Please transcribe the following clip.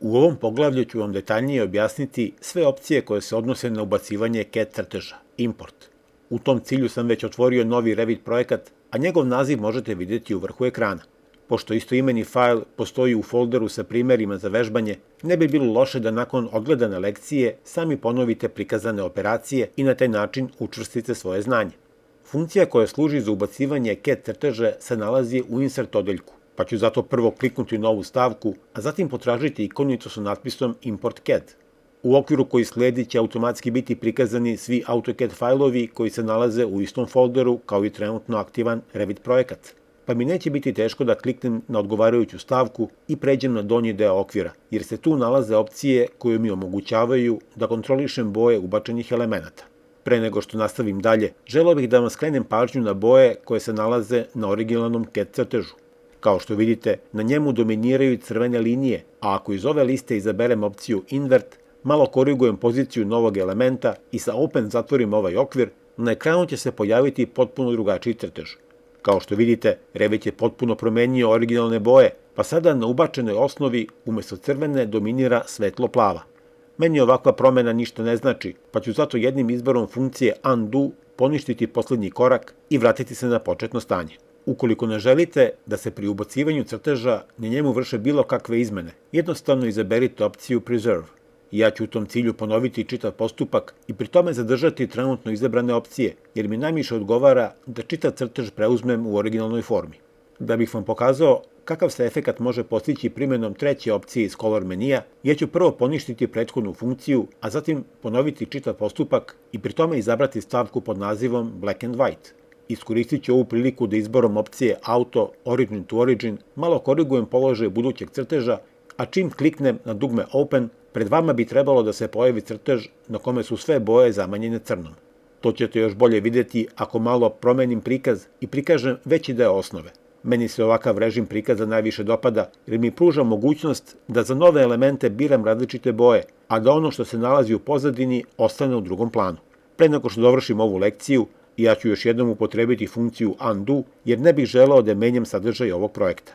U ovom poglavlju ću vam detaljnije objasniti sve opcije koje se odnose na ubacivanje CAD crteža, import. U tom cilju sam već otvorio novi Revit projekat, a njegov naziv možete vidjeti u vrhu ekrana. Pošto istoimeni fajl postoji u folderu sa primjerima za vežbanje, ne bi bilo loše da nakon odgledane lekcije sami ponovite prikazane operacije i na taj način učvrstite svoje znanje. Funkcija koja služi za ubacivanje CAD crteža se nalazi u Insert odeljku, pa ću zato prvo kliknuti na ovu stavku, a zatim potražiti ikonicu sa natpisom Import CAD. U okviru koji sledi će automatski biti prikazani svi AutoCAD fajlovi koji se nalaze u istom folderu kao i trenutno aktivan Revit projekat, pa mi neće biti teško da kliknem na odgovarajuću stavku i pređem na donji deo okvira, jer se tu nalaze opcije koje mi omogućavaju da kontrolišem boje ubačenih elemenata. Pre nego što nastavim dalje, želeo bih da vam skrenem pažnju na boje koje se nalaze na originalnom CAD crtežu. Kao što vidite, na njemu dominiraju crvene linije, a ako iz ove liste izaberem opciju Invert, malo korigujem poziciju novog elementa i sa Open zatvorim ovaj okvir, na ekranu će se pojaviti potpuno drugačiji crtež. Kao što vidite, Revit je potpuno promenio originalne boje, pa sada na ubačenoj osnovi umjesto crvene dominira svetlo plava. Meni ovakva promjena ništa ne znači, pa ću zato jednim izborom funkcije Undo poništiti posljednji korak i vratiti se na početno stanje. Ukoliko ne želite da se pri ubacivanju crteža na njemu vrše bilo kakve izmene, jednostavno izaberite opciju Preserve. Ja ću u tom cilju ponoviti čitav postupak i pri tome zadržati trenutno izabrane opcije, jer mi najviše odgovara da čitav crtež preuzmem u originalnoj formi. Da bih vam pokazao kakav se efekat može postići primjenom treće opcije iz Color menija, ja ću prvo poništiti prethodnu funkciju, a zatim ponoviti čitav postupak i pri tome izabrati stavku pod nazivom Black and White. Iskoristit ću ovu priliku da izborom opcije Auto Origin to Origin malo korigujem položaj budućeg crteža, a čim kliknem na dugme Open, pred vama bi trebalo da se pojavi crtež na kome su sve boje zamanjene crnom. To ćete još bolje vidjeti ako malo promenim prikaz i prikažem veći deo osnove. Meni se ovakav režim prikaza najviše dopada jer mi pruža mogućnost da za nove elemente biram različite boje, a da ono što se nalazi u pozadini ostane u drugom planu. Pre nego što dovršim ovu lekciju, ja ću još jednom upotrebiti funkciju Undo jer ne bih želeo da menjam sadržaj ovog projekta.